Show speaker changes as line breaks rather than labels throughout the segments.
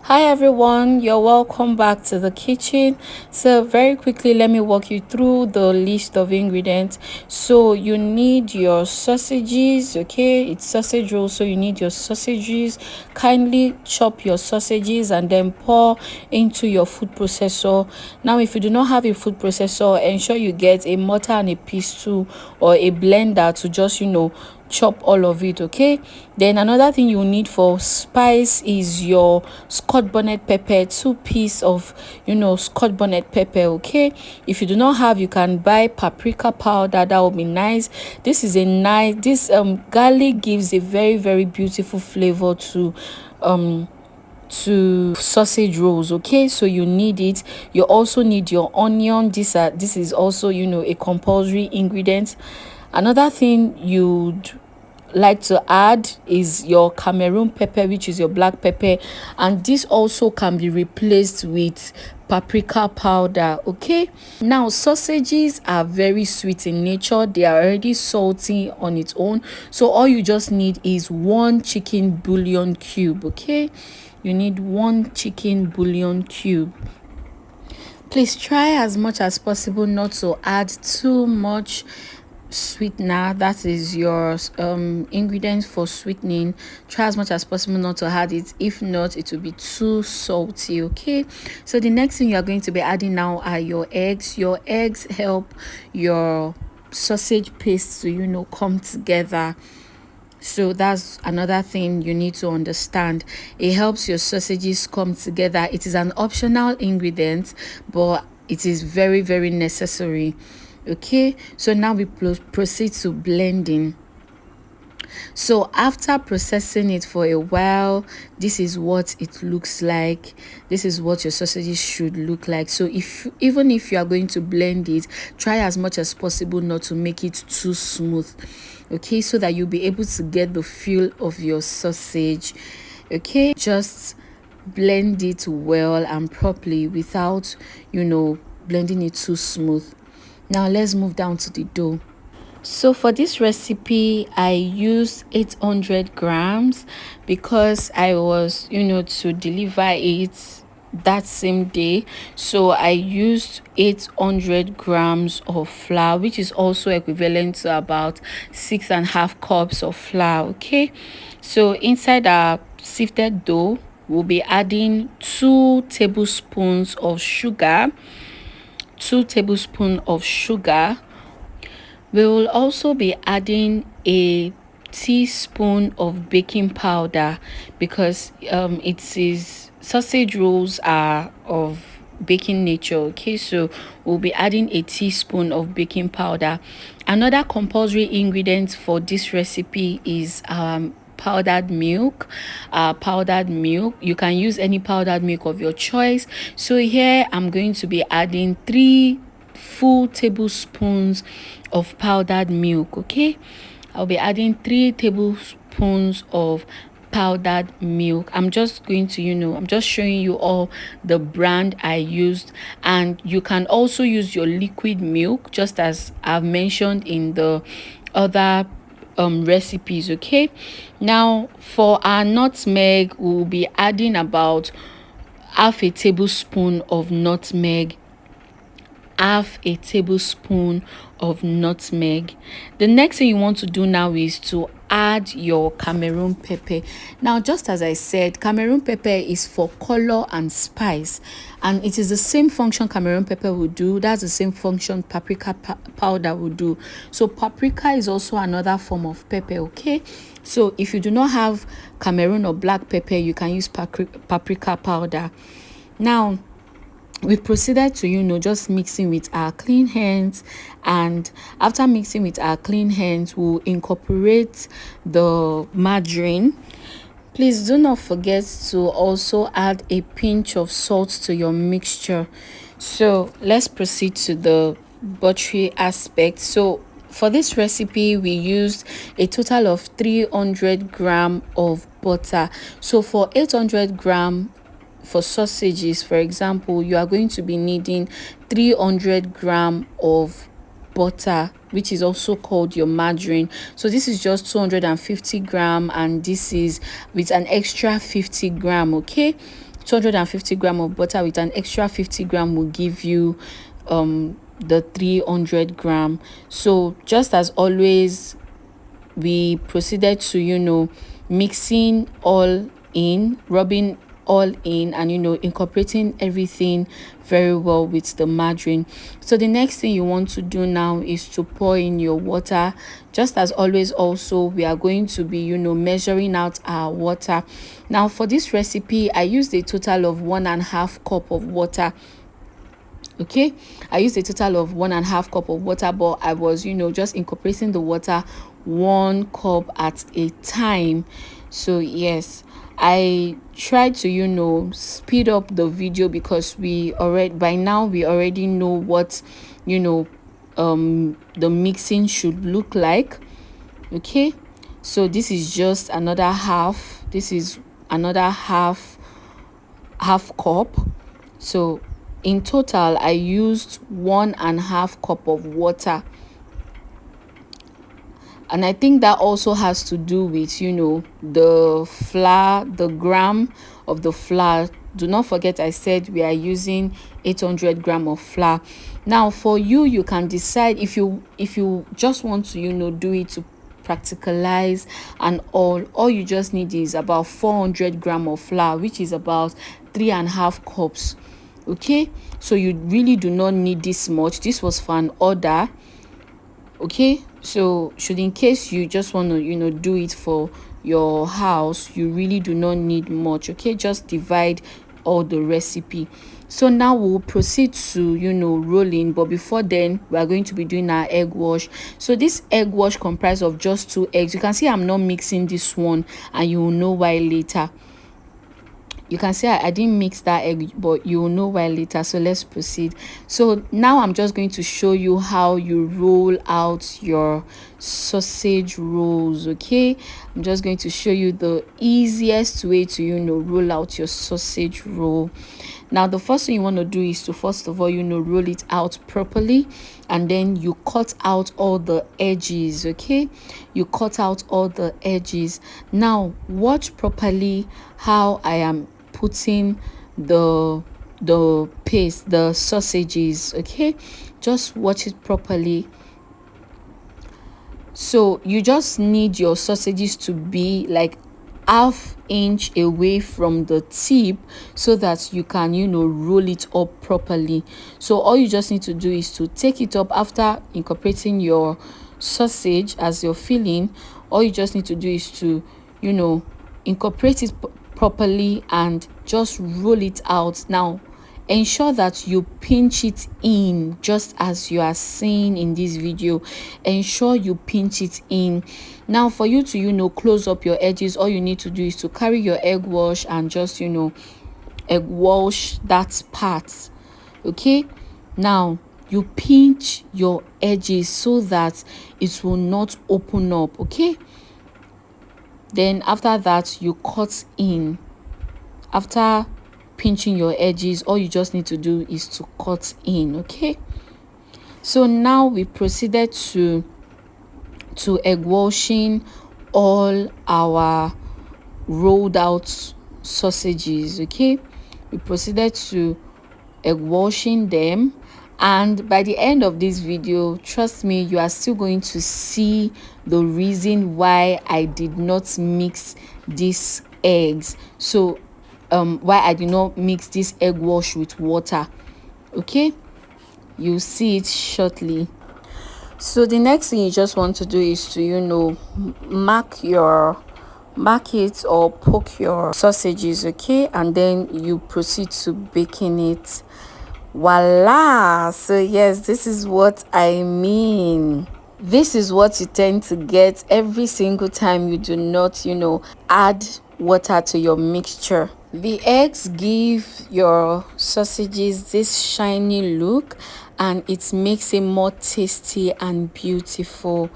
Hi everyone, you're welcome back to the kitchen. So very quickly, let me walk you through the list of ingredients. So you need your sausages, okay? It's sausage roll, so you need your sausages. Kindly chop your sausages and then pour into your food processor. Now if you do not have a food processor, ensure you get a mortar and a pestle or a blender to just chop all of it. Okay, then another thing you need for spice is your scotch bonnet pepper, 2 pieces of scotch bonnet pepper. Okay, if you do not have, you can buy paprika powder. That would be nice. This is a nice, this garlic gives a very beautiful flavor to sausage rolls. Okay, so you need it. You also need your onion. This is also a compulsory ingredient. Another thing you'd like to add is your Cameroon pepper, which is your black pepper, and this also can be replaced with paprika powder. Okay, now sausages are very sweet in nature. They are already salty on its own, so all you just need is one chicken bouillon cube. Okay, you need one chicken bouillon cube. Please try as much as possible not to add too much sweetener. That is your ingredients for sweetening. Try as much as possible not to add it. If not, it will be too salty. Okay, so the next thing you are going to be adding now are your eggs. Your eggs help your sausage paste to come together. So that's another thing you need to understand. It helps your sausages come together. It is an optional ingredient, but it is very necessary. Okay, so now we proceed to blending. So after processing it for a while, this is what it looks like. This is what your sausages should look like. So even if you are going to blend it, try as much as possible not to make it too smooth. Okay, so that you'll be able to get the feel of your sausage. Okay, just blend it well and properly without blending it too smooth. Now let's move down to the dough. So for this recipe, I used 800 grams because I was to deliver it that same day. So I used 800 grams of flour, which is also equivalent to about 6.5 cups of flour. Okay, so inside our sifted dough, we'll be adding 2 tablespoons of sugar. 2 tablespoons of sugar. We will also be adding a teaspoon of baking powder because it is sausage rolls are of baking nature. Okay, so we'll be adding a teaspoon of baking powder. Another compulsory ingredient for this recipe is powdered milk. You can use any powdered milk of your choice. So here I'm going to be adding 3 full tablespoons of powdered milk. Okay, I'll be adding 3 tablespoons of powdered milk. I'm just going to I'm just showing you all the brand I used, and you can also use your liquid milk just as I've mentioned in the other recipes. Okay, now for our nutmeg, we'll be adding about half a tablespoon of nutmeg. Half a tablespoon of nutmeg. The next thing you want to do now is to add your Cameroon pepper. Now, just as I said, Cameroon pepper is for color and spice, and it is the same function Cameroon pepper will do. That's the same function paprika powder will do. So paprika is also another form of pepper. Okay, so if you do not have Cameroon or black pepper, you can use paprika powder. Now we proceeded to just mixing with our clean hands, and after mixing with our clean hands, we'll incorporate the margarine. Please do not forget to also add a pinch of salt to your mixture. So let's proceed to the buttery aspect. So for this recipe, we used a total of 300 gram of butter. So for 800 gram for sausages, for example, you are going to be needing 300 gram of butter, which is also called your margarine. So this is just 250 gram, and this is with an extra 50 gram. Okay, 250 gram of butter with an extra 50 gram will give you the 300 gram. So just as always, we proceeded to, you know, mixing all in, rubbing all in, and, you know, incorporating everything very well with the margarine. So the next thing you want to do now is to pour in your water. Just as always, also we are going to be, you know, measuring out our water. Now for this recipe, I used a total of 1.5 cup of water. Okay, I used a total of 1.5 cup of water, but I was, you know, just incorporating the water 1 cup at a time. So yes, I tried to, you know, speed up the video because we already know what, you know, the mixing should look like. Okay, so this is just another half. This is another half cup. So in total, I used 1.5 cup of water. And I think that also has to do with, you know, the flour, the gram of the flour. Do not forget I said we are using 800 gram of flour. Now for you, you can decide if you just want to, you know, do it to practicalize and all you just need is about 400 gram of flour, which is about 3.5 cups. Okay, so you really do not need this much. This was for an order. Okay, so should in case you just want to, you know, do it for your house, you really do not need much. Okay, just divide all the recipe. So now we'll proceed to, you know, rolling, but before then we are going to be doing our egg wash. So this egg wash comprised of just 2 eggs. You can see I'm not mixing this one, and you will know why later. You can say I didn't mix that egg, but you will know why later. So let's proceed. So now I'm just going to show you how you roll out your sausage rolls. Okay, I'm just going to show you the easiest way to, you know, roll out your sausage roll. Now the first thing you want to do is to, first of all, you know, roll it out properly, and then you cut out all the edges. Okay, you cut out all the edges. Now watch properly how I am putting the paste, the sausages. Okay, just watch it properly. So you just need your sausages to be like ½ inch away from the tip so that you can, you know, roll it up properly. So all you just need to do is to take it up after incorporating your sausage as your filling. All you just need to do is to, you know, incorporate it properly and just roll it out. Now ensure that you pinch it in, just as you are seeing in this video. Ensure you pinch it in. Now for you to, you know, close up your edges, all you need to do is to carry your egg wash and just, you know, egg wash that part. Okay, now you pinch your edges so that it will not open up. Okay, then after that you cut in. After pinching your edges, all you just need to do is to cut in. Okay, so now we proceeded to egg washing all our rolled out sausages. Okay, we proceeded to egg washing them, and by the end of this video, trust me, you are still going to see the reason why I did not mix these eggs. So why I did not mix this egg wash with water. Okay, you'll see it shortly. So the next thing you just want to do is to, you know, mark it or poke your sausages. Okay, and then you proceed to baking it. Voila! So yes, this is what I mean. This is what you tend to get every single time you do not, you know, add water to your mixture. The eggs give your sausages this shiny look, and it makes it more tasty and beautiful.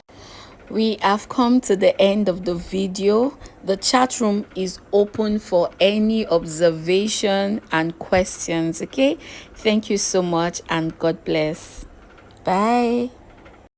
We have come to the end of the video. The chat room is open for any observation and questions. Okay, thank you so much, and God bless. Bye.